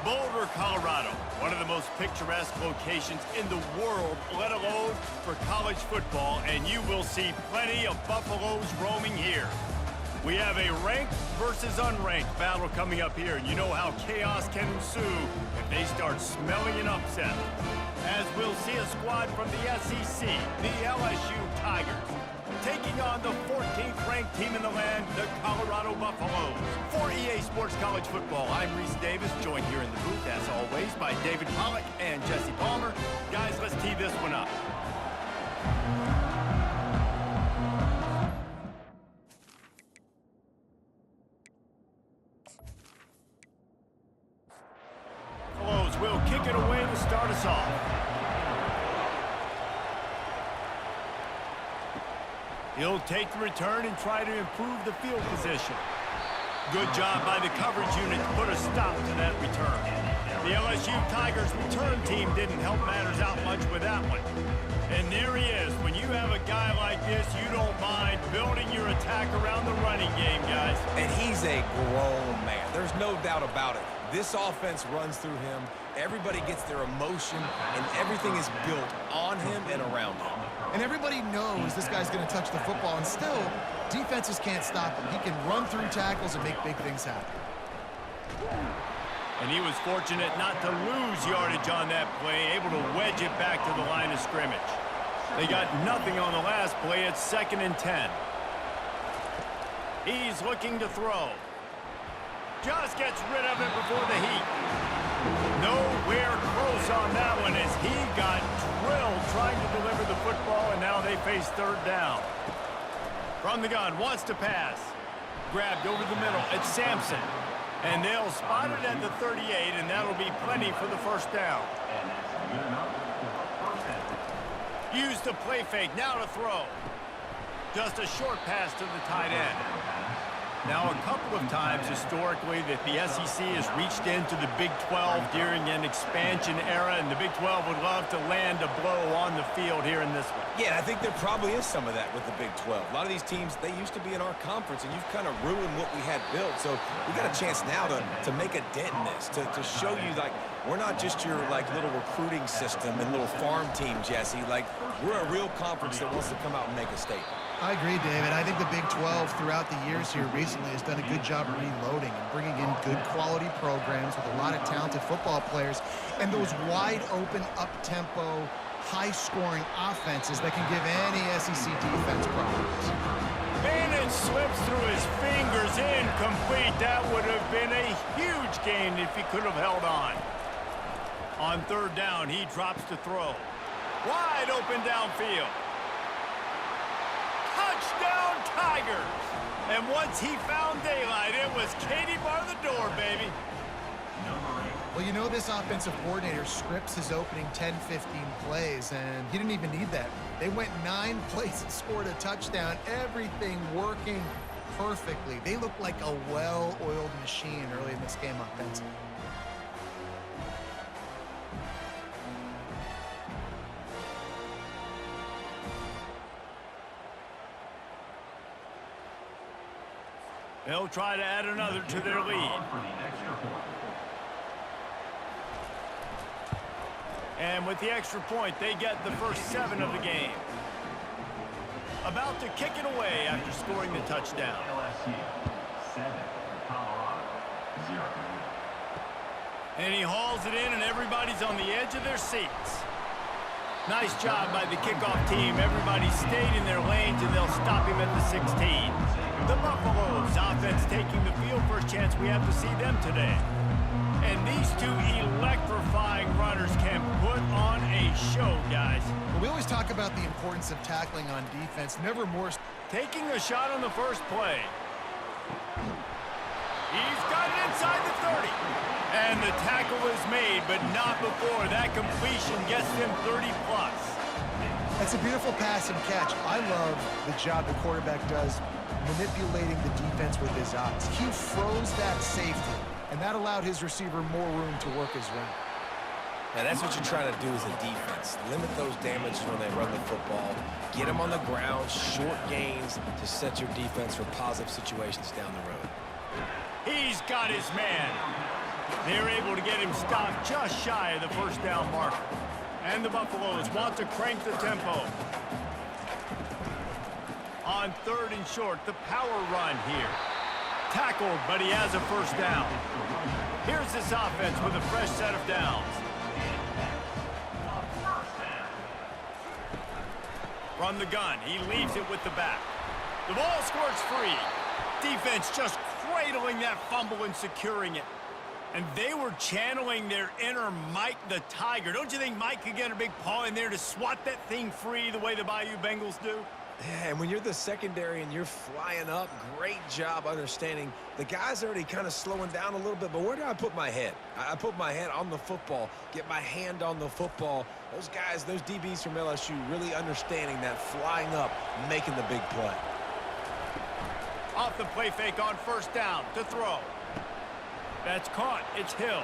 Boulder, Colorado, one of the most picturesque locations in the world, let alone for college football, and you will see plenty of Buffaloes roaming here. We have a ranked versus unranked battle coming up here, and you know how chaos can ensue if they start smelling an upset. As we'll see a squad from the SEC, the LSU Tigers, taking on the 14th ranked team in the land, the Colorado Buffaloes. For EA Sports College Football, I'm Reese Davis, joined here in the booth, as always, by David Pollack and Jesse Palmer. Guys, let's tee this one up. Buffaloes will kick it away to start us off. He'll take the return and try to improve the field position. Good job by the coverage unit to put a stop to that return. The LSU Tigers return team didn't help matters out much with that one. And there he is. When you have a guy like this, you don't mind building your attack around the running game, guys. And he's a grown man. There's no doubt about it. This offense runs through him. Everybody gets their emotion, and everything is built on him and around him. And everybody knows this guy's going to touch the football, and still, defenses can't stop him. He can run through tackles and make big things happen. And he was fortunate not to lose yardage on that play, able to wedge it back to the line of scrimmage. They got nothing on the last play. It's 2nd and 10. He's looking to throw. Just gets rid of it before the heat. Nowhere close on that one as he got drilled trying to deliver the football, and now they face 3rd down. From the gun, wants to pass. Grabbed over the middle. It's Sampson. And they'll spot it at the 38, and that'll be plenty for the 1st down. Use the play fake. Now to throw. Just a short pass to the tight end. Now, a couple of times historically that the SEC has reached into the Big 12 during an expansion era, and the Big 12 would love to land a blow on the field here in this one. Yeah, I think there probably is some of that with the Big 12. A lot of these teams, they used to be in our conference, and you've kind of ruined what we had built. So we got a chance now to make a dent in this, to show you, like, we're not just your, like, little recruiting system and little farm team, Jesse. Like, we're a real conference that wants to come out and make a statement. I agree, David. I think the Big 12 throughout the years here recently has done a good job of reloading and bringing in good quality programs with a lot of talented football players and those wide open, up-tempo, high-scoring offenses that can give any SEC defense problems. And it slips through his fingers, incomplete. That would have been a huge gain if he could have held on. On 3rd down, he drops to throw. Wide open downfield. Touchdown, Tigers! And once he found daylight, it was Katie bar the door, baby. Well, you know this offensive coordinator scripts his opening 10-15 plays, and he didn't even need that. They went 9 plays and scored a touchdown, everything working perfectly. They looked like a well-oiled machine early in this game offensively. They'll try to add another to their lead. And with the extra point, they get the first 7 of the game. About to kick it away after scoring the touchdown. LSU 7, Colorado 0. And he hauls it in, and everybody's on the edge of their seats. Nice job by the kickoff team. Everybody stayed in their lanes, and they'll stop him at the 16. The Buffaloes offense taking the field. First chance we have to see them today. And these two electrifying runners can put on a show, guys. Well, we always talk about the importance of tackling on defense. Never more. Taking a shot on the first play. He's got it inside the 30. And the tackle is made, but not before. That completion gets him 30+. That's a beautiful pass and catch. I love the job the quarterback does manipulating the defense with his eyes. He froze that safety, and that allowed his receiver more room to work his route. Now, that's what you're trying to do as a defense. Limit those damages when they run the football. Get them on the ground, short gains to set your defense for positive situations down the road. He's got his man. They're able to get him stopped just shy of the first down marker. And the Buffaloes want to crank the tempo. On 3rd and short, the power run here. Tackled, but he has a first down. Here's this offense with a fresh set of downs. From the gun, he leaves it with the back. The ball squirts free. Defense just cradling that fumble and securing it. And they were channeling their inner Mike the Tiger. Don't you think Mike could get a big paw in there to swat that thing free the way the Bayou Bengals do? Yeah, and when you're the secondary and you're flying up, great job understanding. The guy's already kind of slowing down a little bit, but where do I put my head? I put my head on the football, get my hand on the football. Those guys, those DBs from LSU really understanding that flying up, making the big play. Off the play fake on first down to throw. That's caught. It's Hill.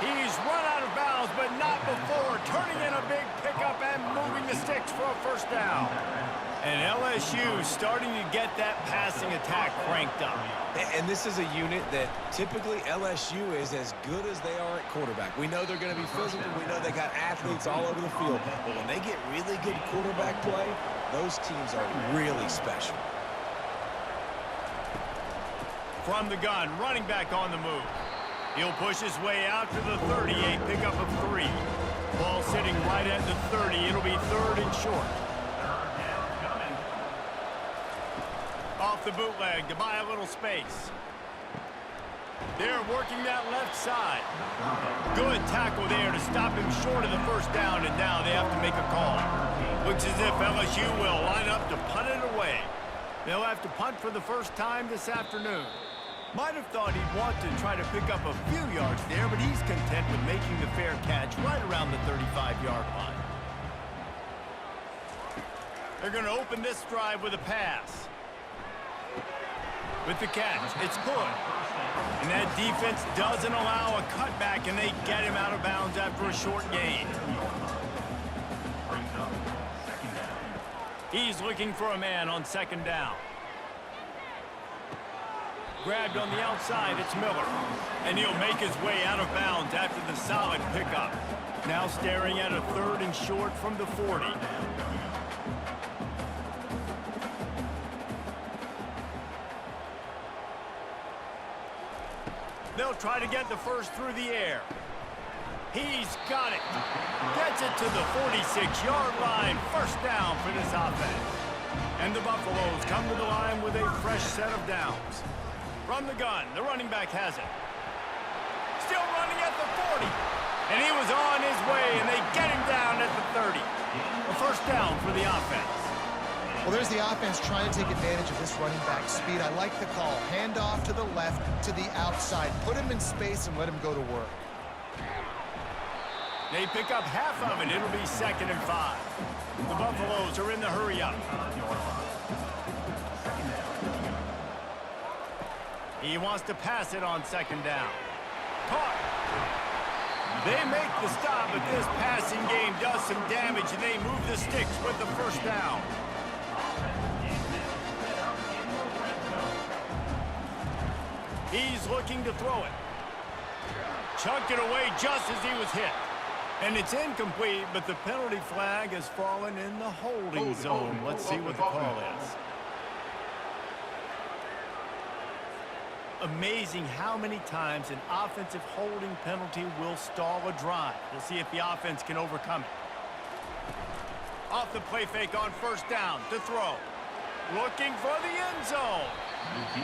He's run out of bounds, but not before turning in a big pickup and moving the sticks for a first down. And LSU starting to get that passing attack cranked up. And this is a unit that typically LSU is as good as they are at quarterback. We know they're going to be physical. We know they got athletes all over the field. But when they get really good quarterback play, those teams are really special. From the gun, running back on the move. He'll push his way out to the 38, pickup of 3. Ball sitting right at the 30. It'll be 3rd and short. Off the bootleg to buy a little space. They're working that left side. Good tackle there to stop him short of the first down, and now they have to make a call. Looks as if LSU will line up to punt it away. They'll have to punt for the first time this afternoon. Might have thought he'd want to try to pick up a few yards there, but he's content with making the fair catch right around the 35-yard line. They're going to open this drive with a pass. With the catch, it's Hood. And that defense doesn't allow a cutback, and they get him out of bounds after a short gain. He's looking for a man on 2nd down. Grabbed on the outside, it's Miller. And he'll make his way out of bounds after the solid pickup. Now staring at a 3rd and short from the 40. They'll try to get the first through the air. He's got it. Gets it to the 46-yard line. First down for this offense. And the Buffaloes come to the line with a fresh set of downs. From the gun, the running back has it. Still running at the 40. And he was on his way, and they get him down at the 30. A first down for the offense. Well, there's the offense trying to take advantage of this running back speed. I like the call. Hand off to the left, to the outside. Put him in space and let him go to work. They pick up half of it. It'll be 2nd and 5. The Buffaloes are in the hurry-up. He wants to pass it on 2nd down. Caught. They make the stop, but this passing game does some damage, and they move the sticks with the first down. He's looking to throw it. Chucked it away just as he was hit. And it's incomplete, but the penalty flag has fallen in the holding zone. Let's see what the call is. Amazing how many times an offensive holding penalty will stall a drive. We'll see if the offense can overcome it. Off the play fake on first down to throw. Looking for the end zone.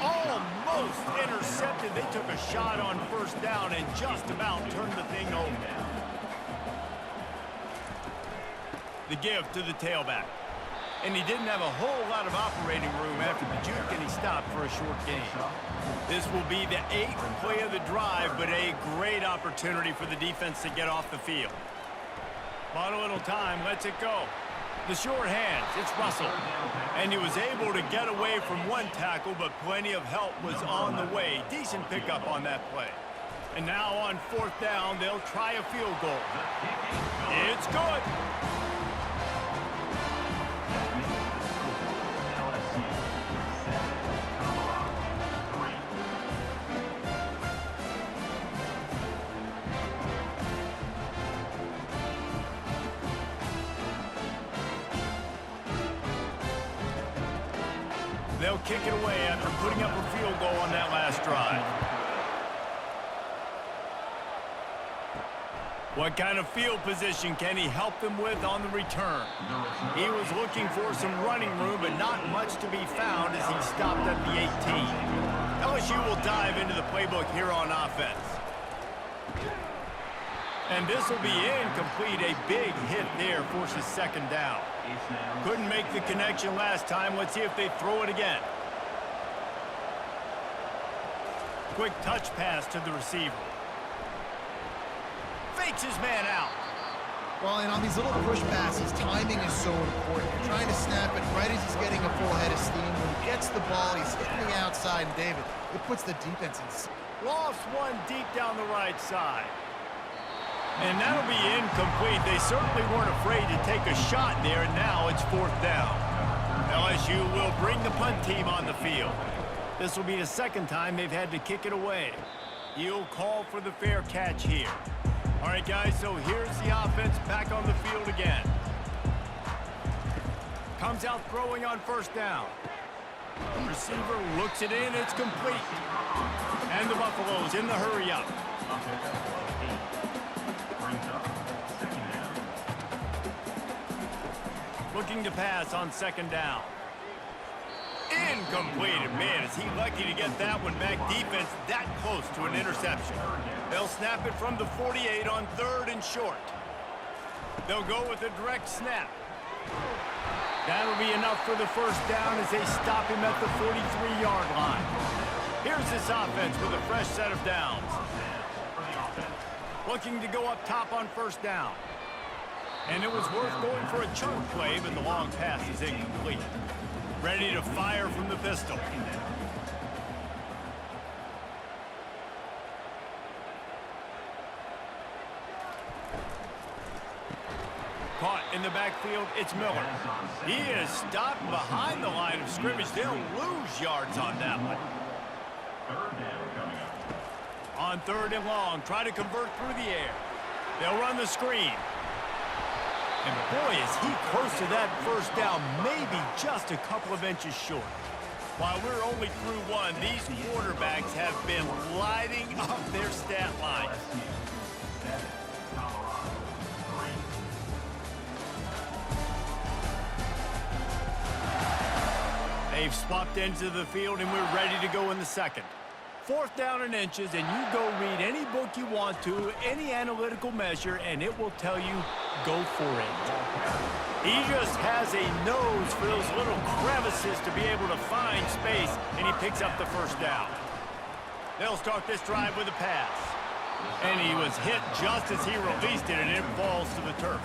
Almost intercepted. They took a shot on first down and just about turned the thing over. The give to the tailback. And he didn't have a whole lot of operating room after the juke, and he stopped for a short gain. This will be the 8th play of the drive, but a great opportunity for the defense to get off the field. Bought a little time, lets it go. The short hands, it's Russell. And he was able to get away from one tackle, but plenty of help was on the way. Decent pickup on that play. And now on 4th down, they'll try a field goal. It's good. they'll kick it away after putting up a field goal on that last drive. What kind of field position can he help them with on the return? He was looking for some running room, but not much to be found as he stopped at the 18. LSU will dive into the playbook here on offense. And this will be incomplete. A big hit there forces second down. Couldn't make the connection last time. Let's see if they throw it again. Quick touch pass to the receiver. Fakes his man out. Well, and on these little push passes, timing is so important. You're trying to snap it right as he's getting a full head of steam. When he gets the ball, he's hitting the outside, and David, it puts the defense in. Lost one deep down the right side. And that'll be incomplete. They certainly weren't afraid to take a shot there, and now it's fourth down. LSU will bring the punt team on the field. This will be the second time they've had to kick it away. He'll call for the fair catch here. All right, guys, so here's the offense back on the field again. Comes out throwing on first down. The receiver looks it in. It's complete. And the Buffaloes in the hurry up. Looking to pass on second down. Incomplete. Man, is he lucky to get that one back. Defense that close to an interception. They'll snap it from the 48 on third and short. They'll go with a direct snap. That'll be enough for the first down as they stop him at the 43-yard line. Here's this offense with a fresh set of downs. Looking to go up top on first down. And it was worth going for a chunk play, but the long pass is incomplete. Ready to fire from the pistol. Caught in the backfield, it's Miller. He is stopped behind the line of scrimmage. They'll lose yards on that one. On third and long, try to convert through the air. They'll run the screen. And boy, is he close to that first down, maybe just a couple of inches short. While we're only through one, these quarterbacks have been lighting up their stat line. They've swapped ends of the field, and we're ready to go in the second. Fourth down and inches, and you go read any book you want to, any analytical measure, and it will tell you, go for it. He just has a nose for those little crevices to be able to find space, and he picks up the first down. They'll start this drive with a pass. And he was hit just as he released it, and it falls to the turf.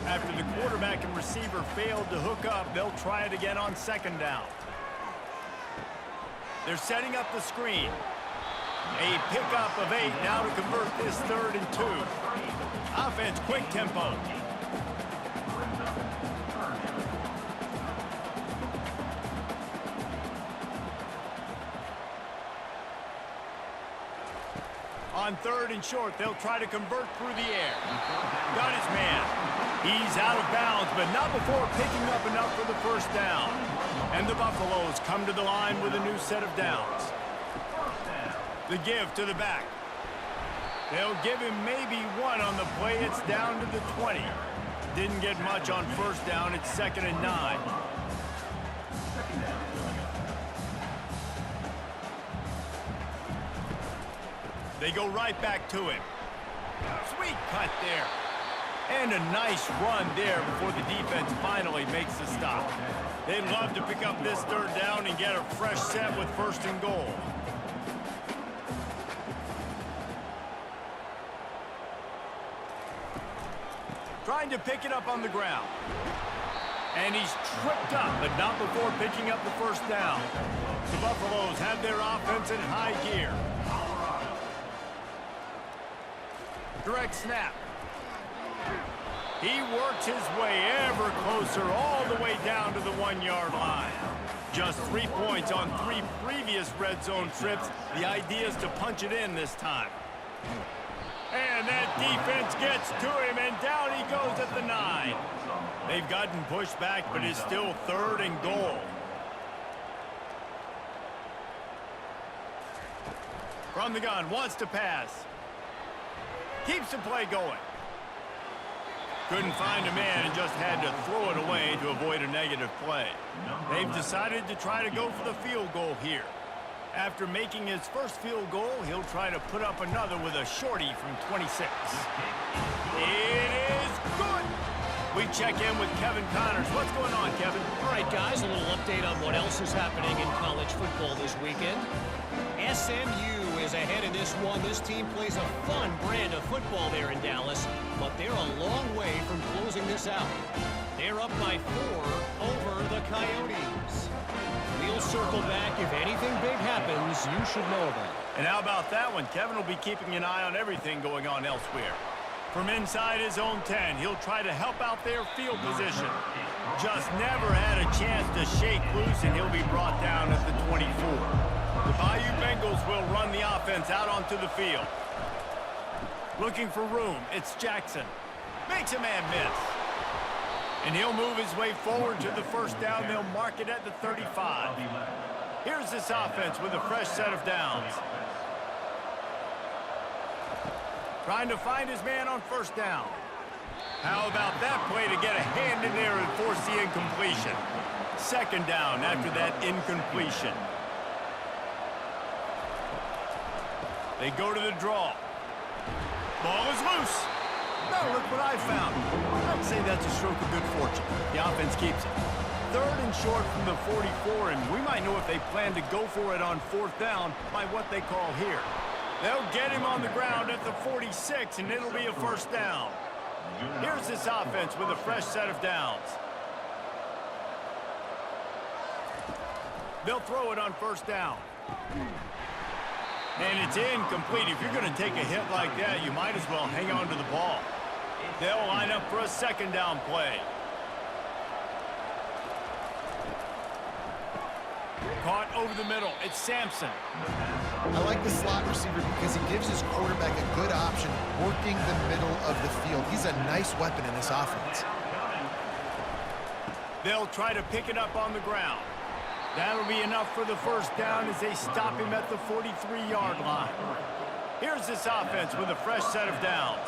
After the quarterback and receiver failed to hook up, they'll try it again on second down. They're setting up the screen. A pickup of 8 now to convert this third and 2. Offense, quick tempo. On third and short, they'll try to convert through the air. Got his man. He's out of bounds, but not before picking up enough for the first down. And the Buffaloes come to the line with a new set of downs. The give to the back. They'll give him maybe one on the play. It's down to the 20. Didn't get much on first down. It's second and 9. They go right back to him. Sweet cut there. And a nice run there before the defense finally makes the stop. They'd love to pick up this third down and get a fresh set with first and goal. Trying to pick it up on the ground. And he's tripped up, but not before picking up the first down. The Buffaloes have their offense in high gear. Direct snap. He works his way ever closer all the way down to the 1-yard line. Just 3 points on 3 previous red zone trips. The idea is to punch it in this time. And that defense gets to him, and down he goes at the 9. They've gotten pushed back, but it's still third and goal. From the gun, wants to pass. Keeps the play going. Couldn't find a man and just had to throw it away to avoid a negative play. They've decided to try to go for the field goal here. After making his first field goal, he'll try to put up another with a shorty from 26. It is good! We check in with Kevin Connors. What's going on, Kevin? All right, guys, a little update on what else is happening in college football this weekend. SMU is ahead in this one. This team plays a fun brand of football there in Dallas, but they're a long way from closing this out. They're up by 4 over the Coyotes. We'll circle back. If anything big happens, you should know about it. And how about that one? Kevin will be keeping an eye on everything going on elsewhere. From inside his own 10, he'll try to help out their field position. Just never had a chance to shake loose, and he'll be brought down at the 24. The Bayou Bengals will run the offense out onto the field. Looking for room, it's Jackson. Makes a man miss. And he'll move his way forward to the first down. They'll mark it at the 35. Here's this offense with a fresh set of downs. Trying to find his man on first down. How about that play to get a hand in there and force the incompletion? Second down after that incompletion. They go to the draw. Ball is loose. Now look what I found. I'd say that's a stroke of good fortune. The offense keeps it. Third and short from the 44, and we might know if they plan to go for it on fourth down by what they call here. They'll get him on the ground at the 46, and it'll be a first down. Here's this offense with a fresh set of downs. They'll throw it on first down. And it's incomplete. If you're going to take a hit like that, you might as well hang on to the ball. They'll line up for a second down play. Caught over the middle. It's Sampson. I like the slot receiver because he gives his quarterback a good option working the middle of the field. He's a nice weapon in this offense. They'll try to pick it up on the ground. That'll be enough for the first down as they stop him at the 43-yard line. Here's this offense with a fresh set of downs.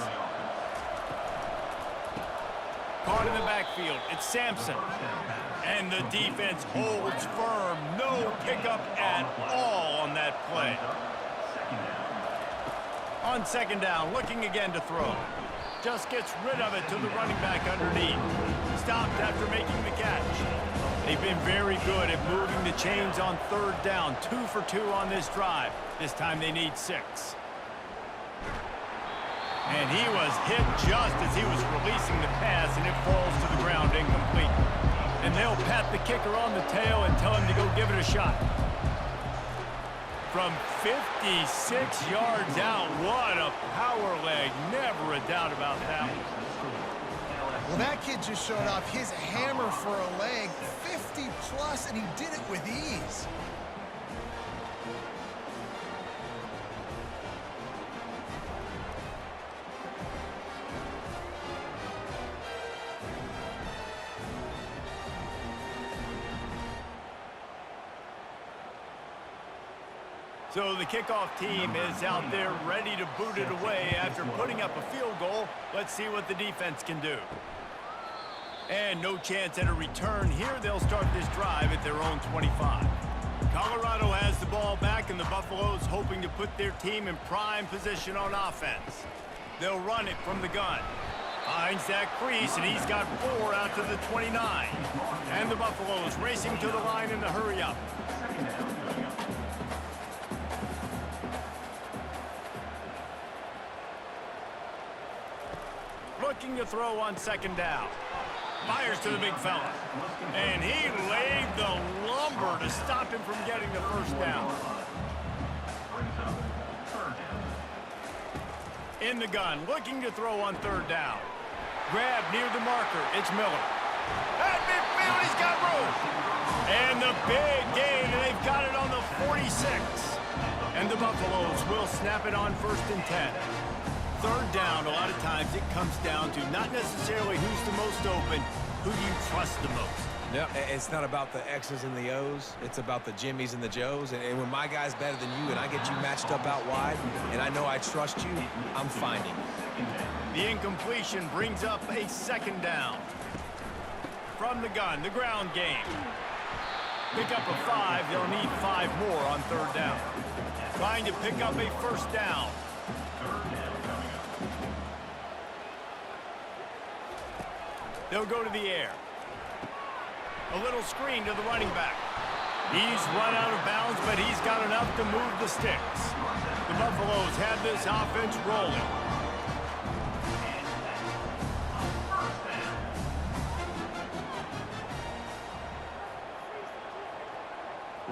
Caught in the backfield. It's Sampson. And the defense holds firm. No pickup at all on that play. On second down, looking again to throw. Just gets rid of it to the running back underneath. Stopped after making the catch. They've been very good at moving the chains on third down. 2 for 2 on this drive. This time they need 6. And he was hit just as he was releasing the pass, and it falls to the ground incomplete. And they'll pat the kicker on the tail and tell him to go give it a shot. From 56 yards out, what a power leg. Never a doubt about that one. Well, that kid just showed off his hammer for a leg, 50-plus, and he did it with ease. So the kickoff team is out there ready to boot it away after putting up a field goal. Let's see what the defense can do. And no chance at a return here. They'll start this drive at their own 25. Colorado has the ball back, and the Buffaloes hoping to put their team in prime position on offense. They'll run it from the gun. Finds that crease, and he's got 4 out to the 29. And the Buffaloes racing to the line in the hurry up. Looking to throw on second down. Fires to the big fella. And he laid the lumber to stop him from getting the first down. In the gun, looking to throw on third down. Grab near the marker. It's Miller. At midfield, he's got room. And the big gain, and they've got it on the 46. And the Buffaloes will snap it on first and 10. Third down, a lot of times it comes down to not necessarily who's the most open, who do you trust the most. No, it's not about the X's and the O's. It's about the Jimmys and the Joes. And when my guy's better than you and I get you matched up out wide, and I know I trust you, I'm finding you. The incompletion brings up a second down. From the gun, the ground game. Pick up a 5. They'll need 5 more on third down. Trying to pick up a first down. They'll go to the air. A little screen to the running back. He's run out of bounds, but he's got enough to move the sticks. The Buffaloes have this offense rolling.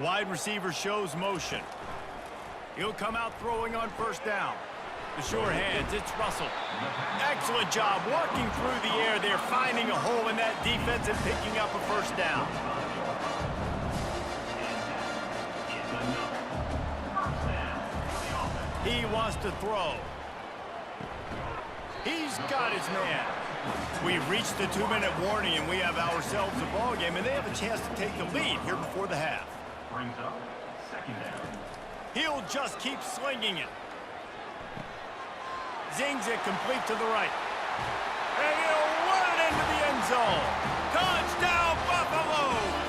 Wide receiver shows motion. He'll come out throwing on first down. The sure hands, it's Russell. Excellent job working through the air there, finding a hole in that defense and picking up a first down. He wants to throw. He's got his man. We've reached the 2-minute warning, and we have ourselves a ball game, and they have a chance to take the lead here before the half. Brings up second down. He'll just keep slinging it. Zings it complete to the right. And he'll run it into the end zone. Touchdown, Buffaloes!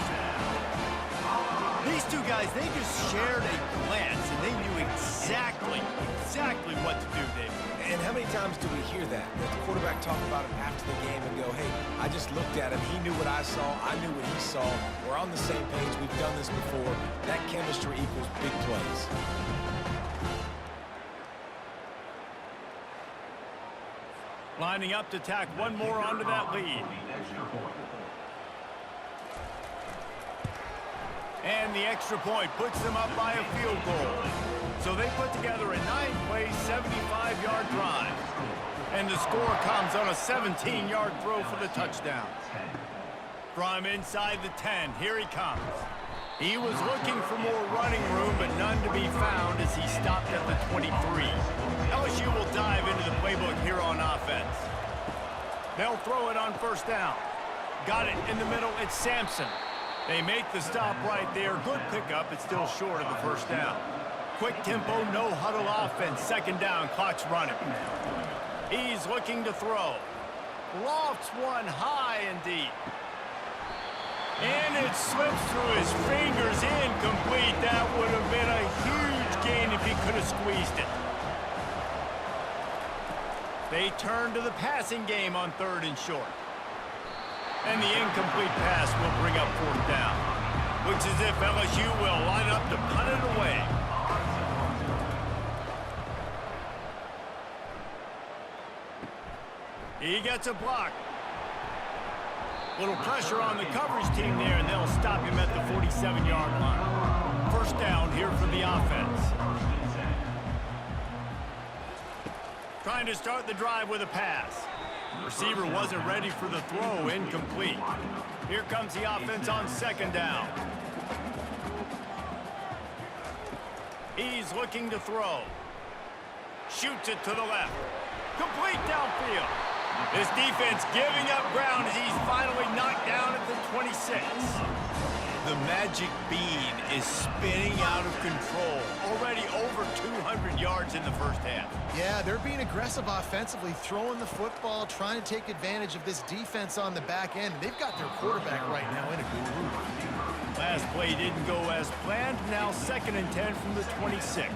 These two guys, they just shared a glance, and they knew exactly what to do, David. And how many times do we hear that? The quarterback talk about it after the game and go, hey, I just looked at him. He knew what I saw. I knew what he saw. We're on the same page. We've done this before. That chemistry equals big plays. Lining up to tack one more onto that lead. And the extra point puts them up by a field goal. So they put together a 9-play, 75-yard drive. And the score comes on a 17-yard throw for the touchdown. From inside the 10, here he comes. He was looking for more running room, but none to be found as he stopped at the 23. LSU will dive into the playbook here on offense. They'll throw it on first down. Got it in the middle, it's Sampson. They make the stop right there. Good pickup, it's still short of the first down. Quick tempo, no huddle offense. Second down, clock's running. He's looking to throw. Lofts one high and deep. And it slips through his fingers, incomplete. That would have been a huge gain if he could have squeezed it. They turn to the passing game on third and short. And the incomplete pass will bring up fourth down. Looks as if LSU will line up to punt it away. He gets a block. Little pressure on the coverage team there, and they'll stop him at the 47-yard line. First down here for the offense. Trying to start the drive with a pass. Receiver wasn't ready for the throw, incomplete. Here comes the offense on second down. He's looking to throw. Shoots it to the left. Complete downfield. This defense giving up ground as he's finally knocked down at the 26. The magic bean is spinning out of control. Already over 200 yards in the first half. Yeah, they're being aggressive offensively, throwing the football, trying to take advantage of this defense on the back end. They've got their quarterback right now in a good groove. Last play didn't go as planned. Now second and 10 from the 26.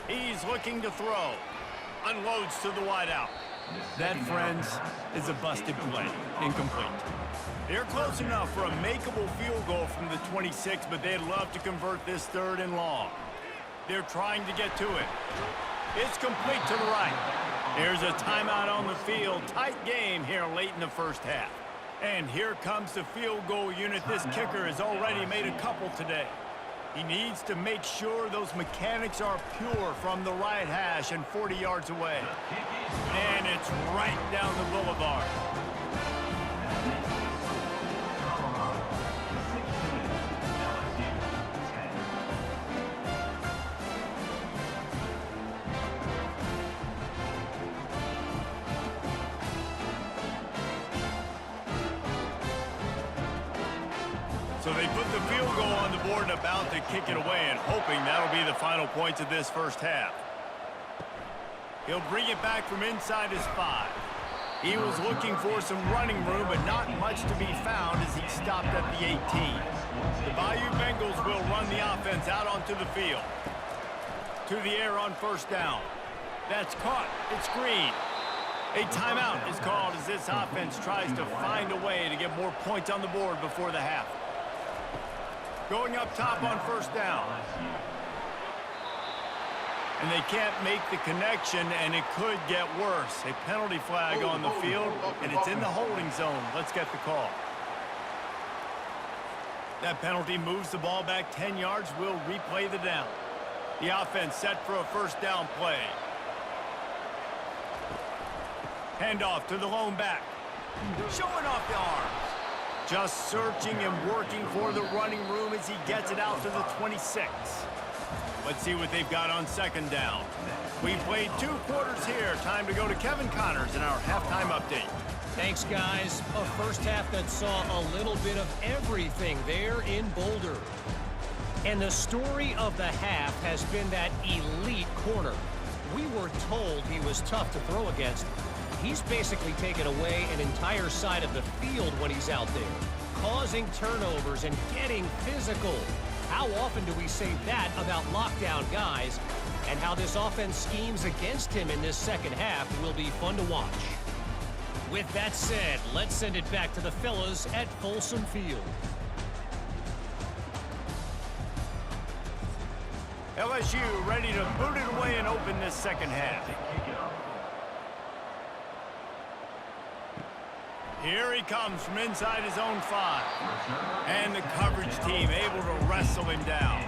He's looking to throw. Unloads to the wideout. That, friends, is a busted play. Incomplete. They're close enough for a makeable field goal from the 26, but they'd love to convert this third and long. They're trying to get to it. It's complete to the right. There's a timeout on the field. Tight game here late in the first half. And here comes the field goal unit. This kicker has already made a couple today. He needs to make sure those mechanics are pure from the right hash and 40 yards away. And it's right down the boulevard. So they put the field goal on the board and about to kick it away and hoping that'll be the final points of this first half. He'll bring it back from inside his 5. He was looking for some running room, but not much to be found as he stopped at the 18. The Bayou Bengals will run the offense out onto the field. To the air on first down. That's caught. It's Green. A timeout is called as this offense tries to find a way to get more points on the board before the half. Going up top on first down. And they can't make the connection, and it could get worse. A penalty flag on the field, and it's in the holding zone. Let's get the call. That penalty moves the ball back 10 yards. We'll replay the down. The offense set for a first down play. Handoff to the lone back. Showing off the arms. Just searching and working for the running room as he gets it out to the 26. Let's see what they've got on second down. We've played 2 quarters here. Time to go to Kevin Connors in our halftime update. Thanks, guys. A first half that saw a little bit of everything there in Boulder. And the story of the half has been that elite corner. We were told he was tough to throw against. He's basically taken away an entire side of the field when he's out there, causing turnovers and getting physical. How often do we say that about lockdown guys? And how this offense schemes against him in this second half will be fun to watch. With that said, let's send it back to the fellas at Folsom Field. LSU ready to boot it away and open this second half. Here he comes from inside his own 5. And the coverage team able to wrestle him down.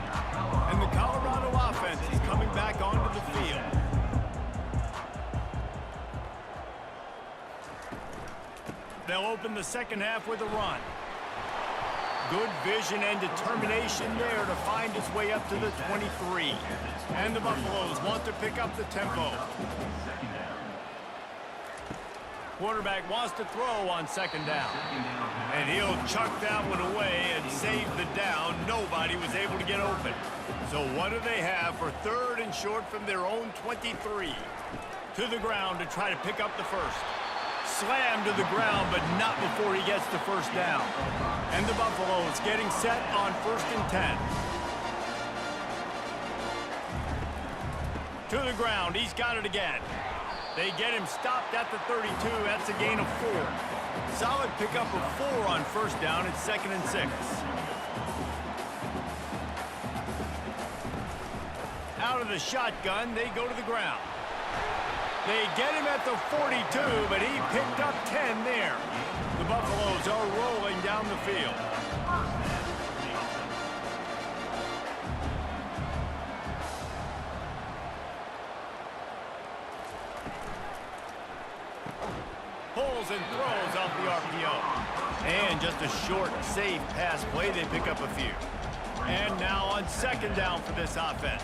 And the Colorado offense is coming back onto the field. They'll open the second half with a run. Good vision and determination there to find his way up to the 23. And the Buffaloes want to pick up the tempo. Quarterback wants to throw on second down. And he'll chuck that one away and save the down. Nobody was able to get open. So what do they have for third and short from their own 23? To the ground to try to pick up the first. Slammed to the ground, but not before he gets the first down. And the Buffaloes getting set on 1st and 10. To the ground. He's got it again. They get him stopped at the 32. That's a gain of 4. Solid pickup of 4 on first down. It's 2nd and 6. Out of the shotgun, they go to the ground. They get him at the 42, but he picked up 10 there. The Buffaloes are rolling down the field. Pulls and throws off the RPO. And just a short, safe pass play. They pick up a few. And now on second down for this offense.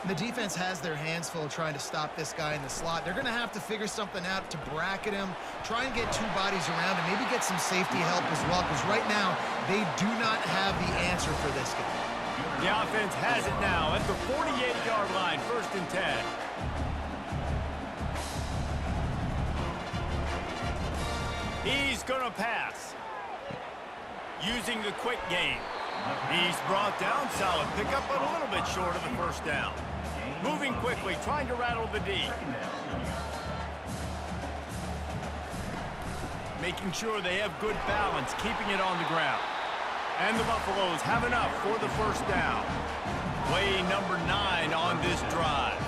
The defense has their hands full trying to stop this guy in the slot. They're going to have to figure something out to bracket him, try and get 2 bodies around, and maybe get some safety help as well, because right now they do not have the answer for this guy. The offense has it now at the 48-yard line, 1st and 10. He's going to pass. Using the quick game. He's brought down. Solid pickup, but a little bit short of the first down. Moving quickly, trying to rattle the D. Making sure they have good balance, keeping it on the ground. And the Buffaloes have enough for the first down. Play number 9 on this drive.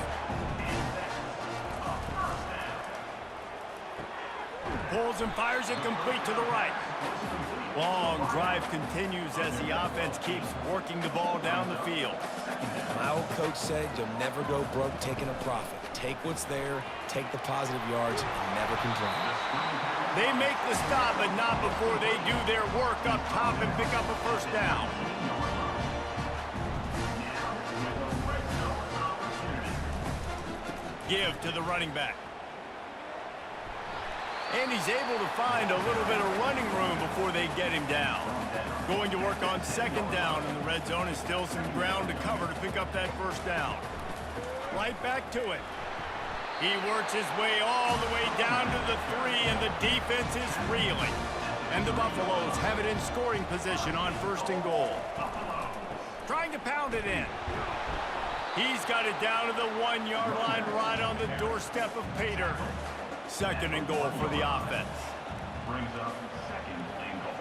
Pulls and fires it complete to the right. Long drive continues as the offense keeps working the ball down the field. My old coach said you'll never go broke taking a profit. Take what's there, take the positive yards, and never complain. They make the stop, but not before they do their work up top and pick up a first down. Give to the running back. And he's able to find a little bit of running room before they get him down. Going to work on second down in the red zone is still some ground to cover to pick up that first down. Right back to it. He works his way all the way down to the 3, and the defense is reeling. And the Buffaloes have it in scoring position on first and goal. Trying to pound it in. He's got it down to the 1-yard line right on the doorstep of Pater. Second and goal for the offense. Brings up second and goal.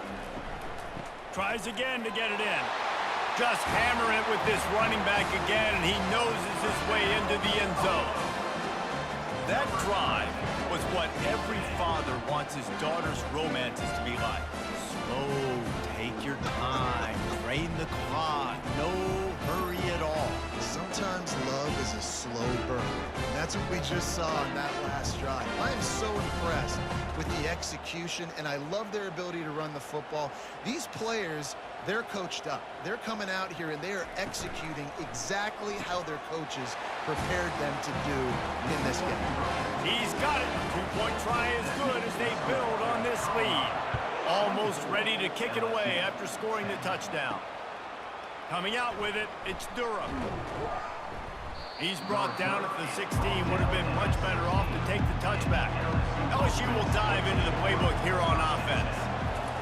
Tries again to get it in. Just hammer it with this running back again, and he noses his way into the end zone. That drive was what every father wants his daughter's romances to be like. Slow, take your time, drain the clock, no hurry at all. Sometimes love is a slow burn. And that's what we just saw on that last drive. I am so impressed with the execution, and I love their ability to run the football. These players, they're coached up. They're coming out here, and they are executing exactly how their coaches prepared them to do in this game. He's got it. Two-point try is good as they build on this lead. Almost ready to kick it away after scoring the touchdown. Coming out with it, it's Durham. He's brought down at the 16. Would have been much better off to take the touchback. LSU will dive into the playbook here on offense.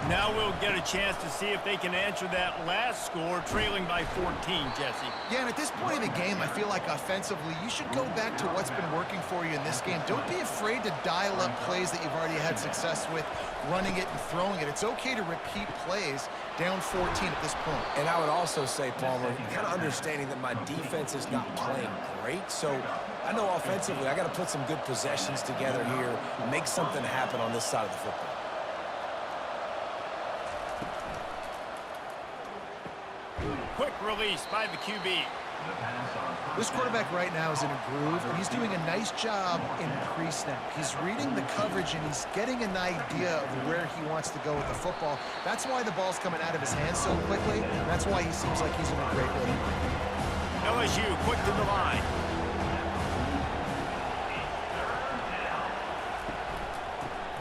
Now we'll get a chance to see if they can answer that last score, trailing by 14, Jesse. Yeah, and at this point in the game, I feel like offensively, you should go back to what's been working for you in this game. Don't be afraid to dial up plays that you've already had success with, running it and throwing it. It's okay to repeat plays down 14 at this point. And I would also say, Palmer, kind of understanding that my defense is not playing great, so I know offensively I got to put some good possessions together here, make something happen on this side of the football. Quick release by the QB. This quarterback right now is in a groove, and he's doing a nice job in pre-snap. He's reading the coverage, and he's getting an idea of where he wants to go with the football. That's why the ball's coming out of his hands so quickly. That's why he seems like he's in a great rhythm. LSU quick to the line.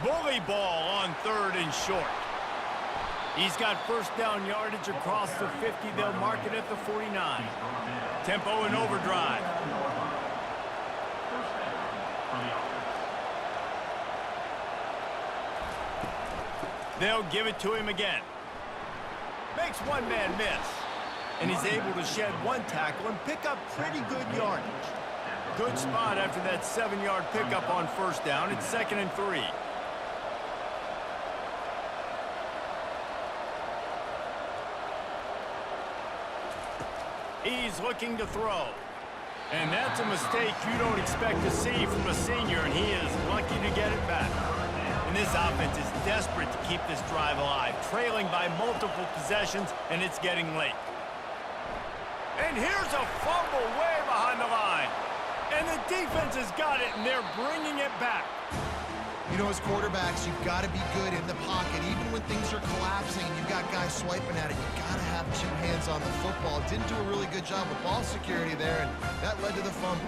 Bully ball on third and short. He's got first down yardage across the 50. They'll mark it at the 49. Tempo and overdrive. They'll give it to him again. Makes one man miss. And he's able to shed one tackle and pick up pretty good yardage. Good spot after that 7-yard pickup on first down. It's 2nd and 3. He's looking to throw. And that's a mistake you don't expect to see from a senior, and he is lucky to get it back. And this offense is desperate to keep this drive alive, trailing by multiple possessions, and it's getting late. And here's a fumble way behind the line. And the defense has got it, and they're bringing it back. You know, as quarterbacks, you've got to be good in the pocket. Even when things are collapsing and you've got guys swiping at it, you've got to have two hands on the football. Didn't do a really good job with ball security there, and that led to the fumble.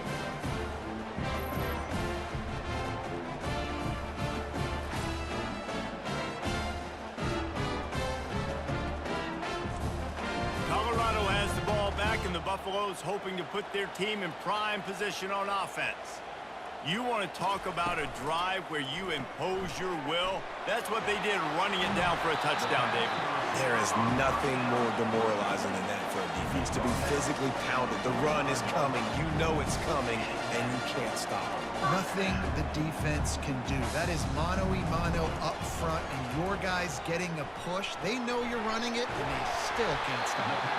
Colorado has the ball back, and the Buffaloes hoping to put their team in prime position on offense. You want to talk about a drive where you impose your will? That's what they did, running it down for a touchdown, David. There is nothing more demoralizing than that for a defense, to be physically pounded. The run is coming. You know it's coming, and you can't stop it. Nothing the defense can do. That is mano-a-mano up front, and your guys getting a push. They know you're running it, and they still can't stop it.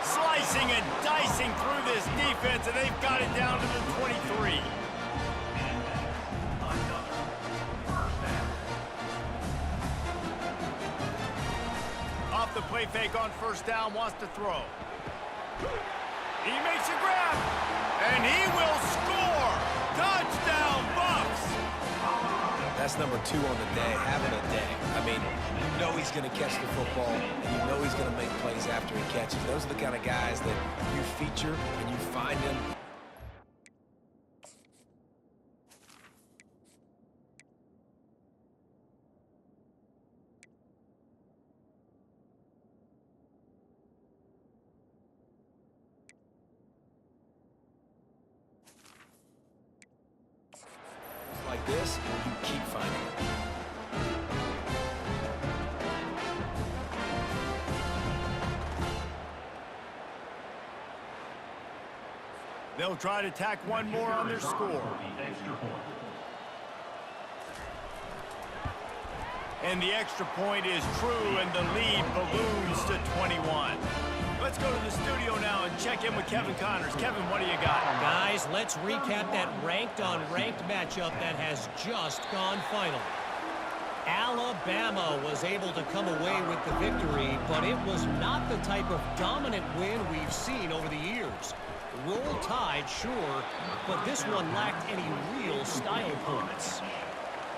Slicing and dicing through this defense, and they've got it down to the 23. Off the play fake on first down, wants to throw. He makes a grab, and he will score. Touchdown, Buffs! That's number 2 on the day, having a day. I mean, you know he's going to catch the football, and you know he's going to make plays after he catches. Those are the kind of guys that you feature and you find them. this, you keep finding it. They'll try to tack one more on their score. And the extra point is true, and the lead balloons to 21. Let's go to the studio now and check in with Kevin Connors. Kevin, what do you got? Guys, let's recap that ranked-on-ranked matchup that has just gone final. Alabama was able to come away with the victory, but it was not the type of dominant win we've seen over the years. Roll Tide, sure, but this one lacked any real style points.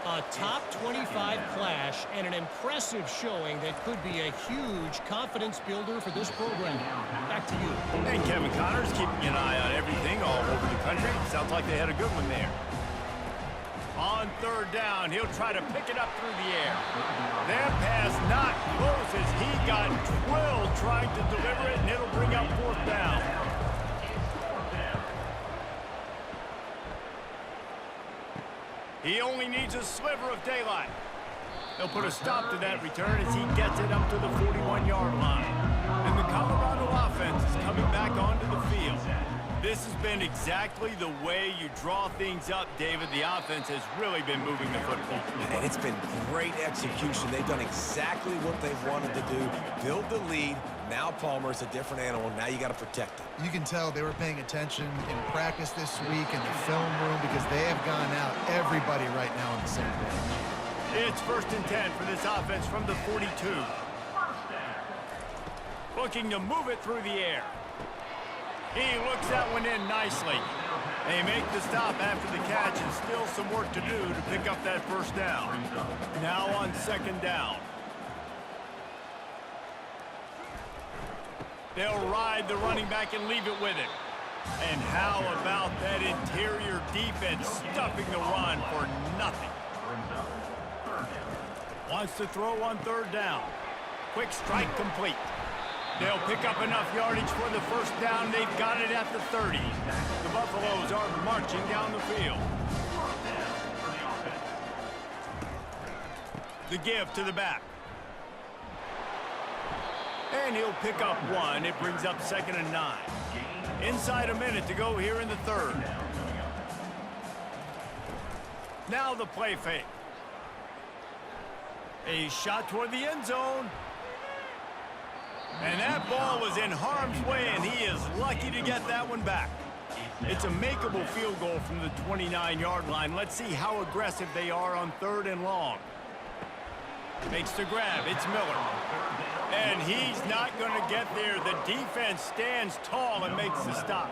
A top 25 clash and an impressive showing that could be a huge confidence builder for this program. Back to you. And Kevin Connors keeping an eye on everything all over the country. Sounds like they had a good one there. On third down, he'll try to pick it up through the air. That pass not close as he got drilled trying to deliver it, and it'll bring up fourth down. He only needs a sliver of daylight. They'll put a stop to that return as he gets it up to the 41-yard line. And the Colorado offense is coming back onto the field. This has been exactly the way you draw things up, David. The offense has really been moving the football. And it's been great execution. They've done exactly what they've wanted to do. Build the lead. Now Palmer's a different animal. Now you got to protect him. You can tell they were paying attention in practice this week in the film room because they have gone out, everybody right now on the same page. It's 1st and 10 for this offense from the 42. Looking to move it through the air. He looks that one in nicely. They make the stop after the catch and still some work to do to pick up that first down. Now on 2nd down. They'll ride the running back and leave it with him. And how about that interior defense stuffing the run for nothing? Wants to throw on 3rd down. Quick strike complete. They'll pick up enough yardage for the first down. They've got it at the 30. The Buffaloes are marching down the field. The give to the back. And he'll pick up one. It brings up 2nd and 9. Inside a minute to go here in the 3rd. Now the play fake. A shot toward the end zone. And that ball was in harm's way, and he is lucky to get that one back. It's a makeable field goal from the 29-yard line. Let's see how aggressive they are on 3rd and long. Makes the grab. It's Miller. And he's not going to get there. The defense stands tall and makes the stop.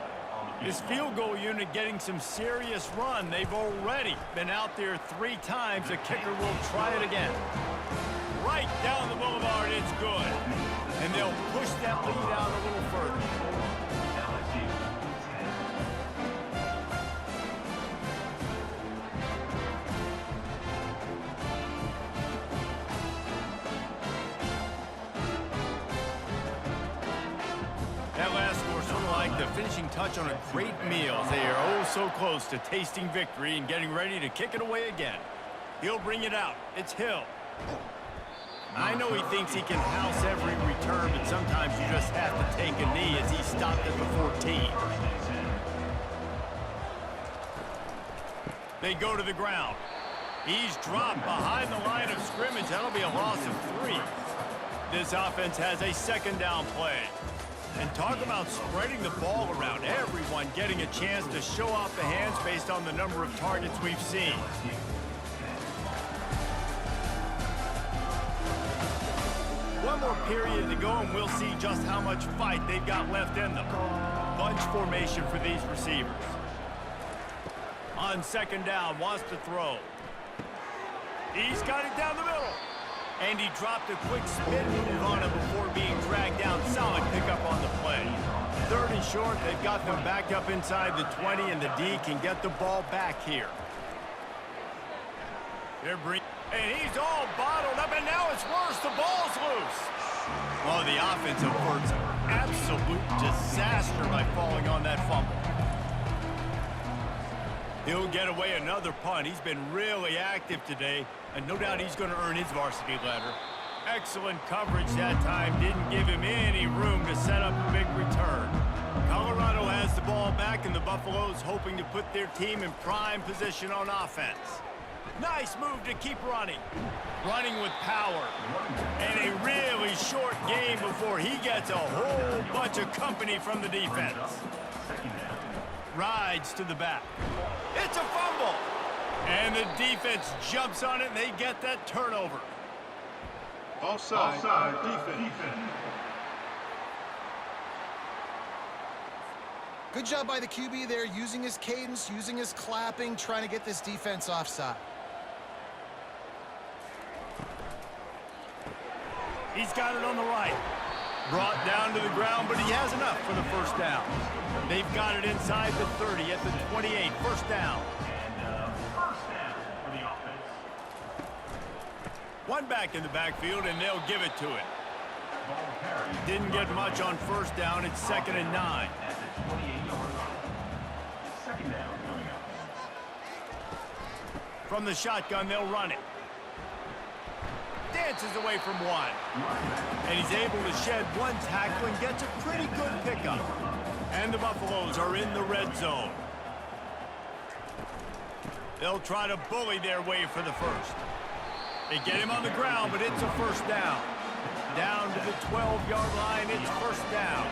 This field goal unit getting some serious run. They've already been out there 3 times. The kicker will try it again. Right down the boulevard, it's good. And they'll push that lead out a little further. That last score sort of like the finishing touch on a great meal. They are oh so close to tasting victory and getting ready to kick it away again. He'll bring it out. It's Hill. I know he thinks he can house every return, but sometimes you just have to take a knee as he stopped at the 14. They go to the ground. He's dropped behind the line of scrimmage. That'll be a loss of 3. This offense has a 2nd down play. And talk about spreading the ball around. Everyone getting a chance to show off the hands based on the number of targets we've seen. One more period to go, and we'll see just how much fight they've got left in them. Bunch formation for these receivers. On 2nd down, wants to throw. He's got it down the middle. And he dropped a quick spin move on him before being dragged down. Solid pickup on the play. 3rd and short, they've got them back up inside the 20, and the D can get the ball back here. And he's all bottled up, and now it's worse. The ball's loose. Oh, the offense averts absolute disaster by falling on that fumble. He'll get away another punt. He's been really active today, and no doubt he's going to earn his varsity letter. Excellent coverage that time. Didn't give him any room to set up a big return. Colorado has the ball back, and the Buffaloes hoping to put their team in prime position on offense. Nice move to keep running. Running with power. And a really short game before he gets a whole bunch of company from the defense. Rides to the back. It's a fumble. And the defense jumps on it, and they get that turnover. Offside defense. Good job by the QB there, using his cadence, using his clapping, trying to get this defense offside. He's got it on the right. Brought down to the ground, but he has enough for the first down. They've got it inside the 30 at the 28. First down. And first down for the offense. One back in the backfield, and they'll give it to it. Ball carried. Didn't get much on first down. It's 2nd and 9. At the 28-yard line. Second down coming up. From the shotgun, they'll run it. Dances away from one. And he's able to shed one tackle and gets a pretty good pickup. And the Buffaloes are in the red zone. They'll try to bully their way for the first. They get him on the ground, but it's a first down. Down to the 12-yard line, it's first down.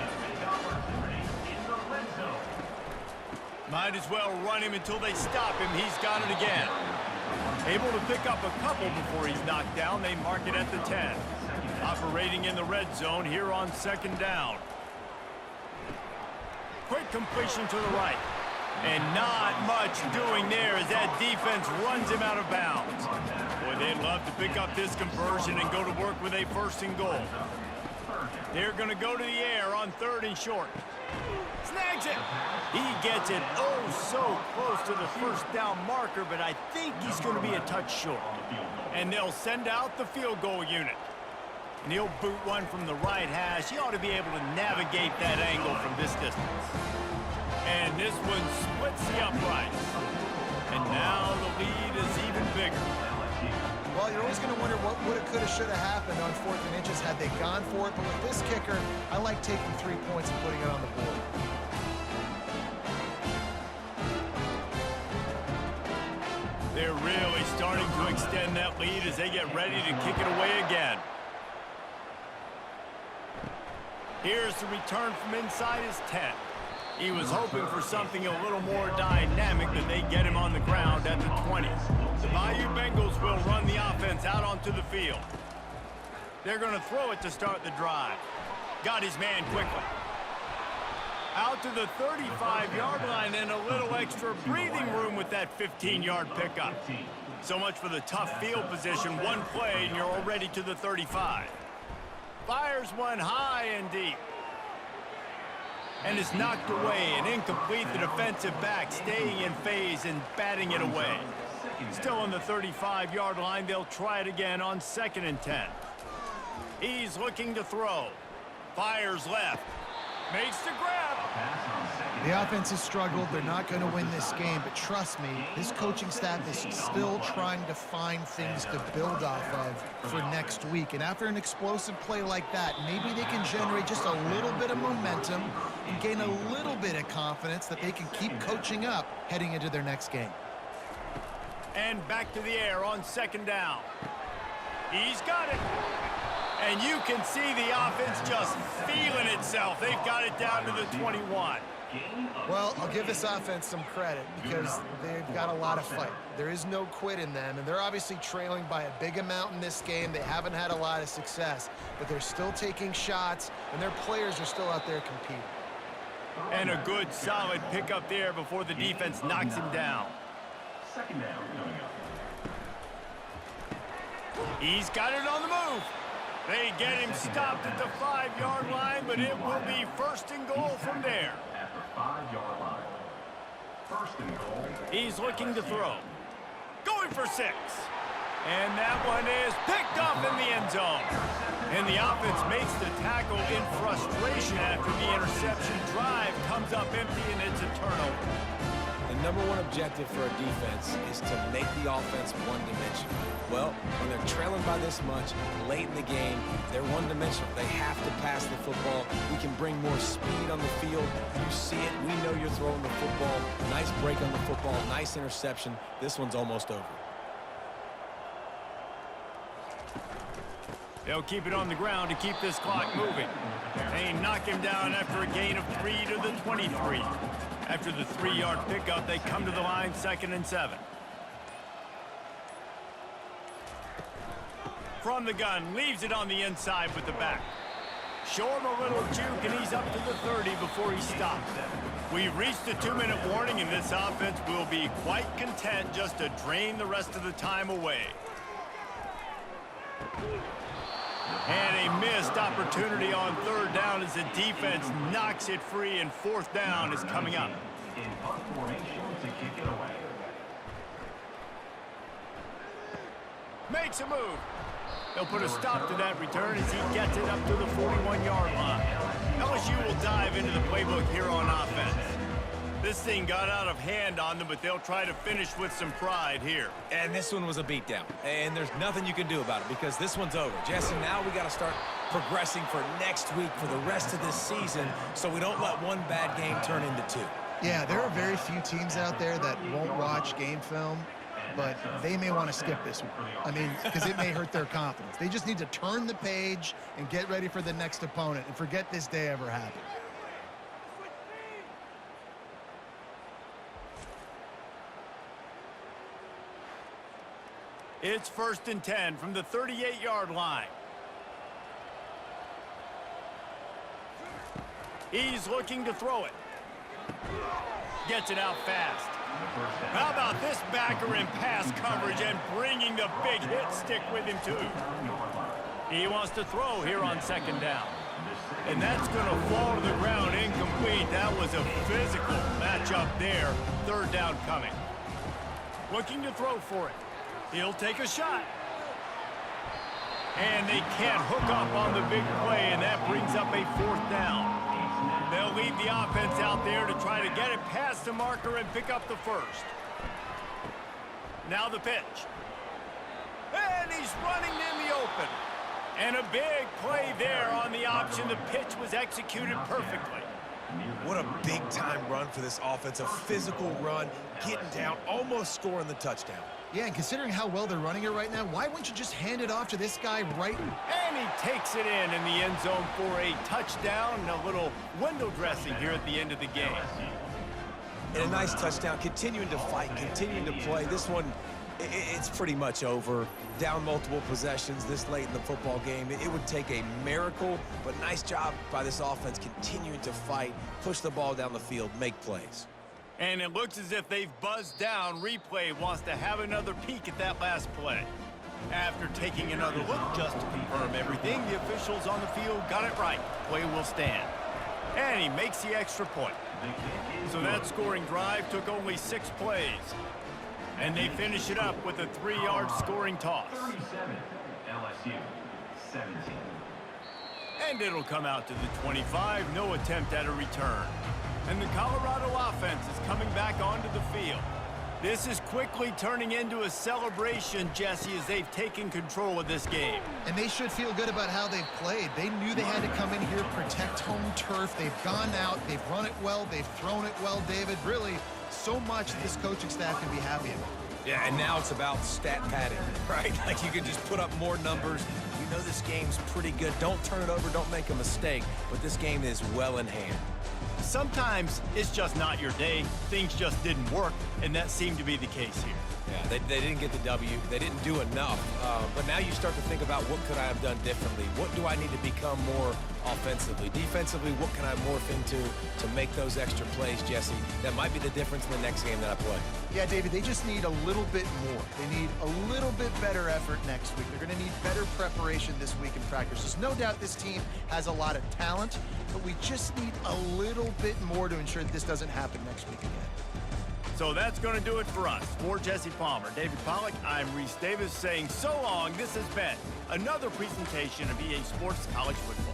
Might as well run him until they stop him. He's got it again. Able to pick up a couple before he's knocked down. They mark it at the 10. Operating in the red zone here on 2nd down. Quick completion to the right. And not much doing there as that defense runs him out of bounds. Boy, they'd love to pick up this conversion and go to work with a 1st and goal. They're going to go to the air on 3rd and short. Snags it. He gets it so close to the first down marker, but I think he's going to be a touch short. And they'll send out the field goal unit. And he'll boot one from the right hash. He ought to be able to navigate that angle from this distance. And this one splits the uprights. And now the lead is even bigger. Well, you're always going to wonder what woulda, coulda, shoulda happened on 4th and inches had they gone for it. But with this kicker, I like taking 3 points and putting it on the board. They're really starting to extend that lead as they get ready to kick it away again. Here's the return from inside his 10. He was hoping for something a little more dynamic, but they get him on the ground at the 20. The Bayou Bengals will run the offense out onto the field. They're going to throw it to start the drive. Got his man quickly. Out to the 35-yard line and a little extra breathing room with that 15-yard pickup. So much for the tough field position. One play and you're already to the 35. Fires one high and deep. And is knocked away and incomplete. The defensive back staying in phase and batting it away. Still on the 35-yard line. They'll try it again on 2nd and 10. He's looking to throw. Fires left. Makes the grab. The offense has struggled. They're not going to win this game, but trust me, this coaching staff is still trying to find things to build off of for next week. And after an explosive play like that, maybe they can generate just a little bit of momentum and gain a little bit of confidence that they can keep coaching up heading into their next game. And back to the air on 2nd down. He's got it. And you can see the offense just feeling itself. They've got it down to the 21. Well, I'll give this offense some credit because they've got a lot of fight. There is no quit in them, and they're obviously trailing by a big amount in this game. They haven't had a lot of success, but they're still taking shots, and their players are still out there competing. And a good, solid pickup there before the defense knocks him down. 2nd down coming up. He's got it on the move. They get him stopped at the 5-yard line, but it will be 1st and goal from there. At the 5-yard line. 1st and goal. He's looking to throw. Going for 6. And that one is picked off in the end zone. And the offense makes the tackle in frustration after the interception. Drive comes up empty, and it's a turnover. And number one objective for a defense is to make the offense one-dimensional. Well, when they're trailing by this much late in the game, they're one-dimensional. They have to pass the football. We can bring more speed on the field. You see it. We know you're throwing the football. Nice break on the football. Nice interception. This one's almost over. They'll keep it on the ground to keep this clock moving. They knock him down after a gain of 3 to the 23. After the 3-yard pickup, they come to the line 2nd and 7. From the gun, leaves it on the inside with the back. Show him a little juke, and he's up to the 30 before he stops. We've reached the 2-minute warning, and this offense will be quite content just to drain the rest of the time away. And a missed opportunity on 3rd down as the defense knocks it free, and 4th down is coming up. In punt formation to kick it away. Makes a move. They'll put a stop to that return as he gets it up to the 41-yard line. LSU will dive into the playbook here on offense. This thing got out of hand on them, but they'll try to finish with some pride here. And this one was a beatdown. And there's nothing you can do about it because this one's over. Jesse, now we got to start progressing for next week for the rest of this season so we don't let one bad game turn into 2. Yeah, there are very few teams out there that won't watch game film, but they may want to skip this one. I mean, because it may hurt their confidence. They just need to turn the page and get ready for the next opponent and forget this day ever happened. It's 1st and 10 from the 38-yard line. He's looking to throw it. Gets it out fast. How about this backer in pass coverage and bringing the big hit stick with him too? He wants to throw here on 2nd down. And that's going to fall to the ground incomplete. That was a physical matchup there. 3rd down coming. Looking to throw for it. He'll take a shot. And they can't hook up on the big play, and that brings up a 4th down. They'll leave the offense out there to try to get it past the marker and pick up the 1st. Now the pitch. And he's running in the open. And a big play there on the option. The pitch was executed perfectly. What a big-time run for this offense. A physical run, getting down, almost scoring the touchdown. Yeah, and considering how well they're running it right now, why wouldn't you just hand it off to this guy right? And he takes it in the end zone for a touchdown. A little window dressing here at the end of the game. And a nice touchdown, continuing to fight, continuing to play. This one, it's pretty much over. Down multiple possessions this late in the football game. It would take a miracle, but nice job by this offense continuing to fight, push the ball down the field, make plays. And it looks as if they've buzzed down. Replay wants to have another peek at that last play. After taking another look just to confirm everything, the officials on the field got it right. Play will stand. And he makes the extra point. So that scoring drive took only 6 plays. And they finish it up with a 3-yard scoring toss. 37, LSU, 17. And it'll come out to the 25, no attempt at a return. And the Colorado offense is coming back onto the field. This is quickly turning into a celebration, Jesse, as they've taken control of this game. And they should feel good about how they've played. They knew they had to come in here, protect home turf. They've gone out, they've run it well, they've thrown it well, David. Really, so much this coaching staff can be happy about. Yeah, and now it's about stat padding, right? Like you can just put up more numbers. We know this game's pretty good. Don't turn it over, don't make a mistake, but this game is well in hand. Sometimes it's just not your day. Things just didn't work, and that seemed to be the case here. Yeah, they didn't get the W. They didn't do enough. But now you start to think about what could I have done differently? What do I need to become more offensively? Defensively, what can I morph into to make those extra plays, Jesse? That might be the difference in the next game that I play. Yeah, David, they just need a little bit more. They need a little bit better effort next week. They're going to need better preparation this week in practice. There's no doubt this team has a lot of talent, but we just need a little bit more to ensure that this doesn't happen next week again. So that's going to do it for us. For Jesse Palmer, David Pollack, I'm Reese Davis saying so long. This has been another presentation of EA Sports College Football.